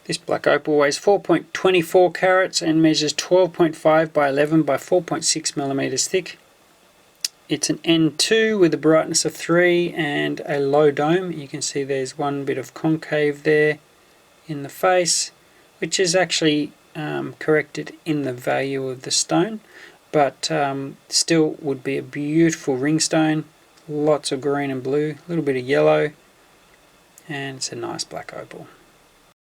This black opal weighs 4.24 carats and measures 12.5 by 11 by 4.6 millimeters thick. It's an N2 with a brightness of 3 and a low dome. You can see there's one bit of concave there in the face, which is actually corrected in the value of the stone, but still would be a beautiful ring stone. Lots of green and blue, a little bit of yellow, and it's a nice black opal.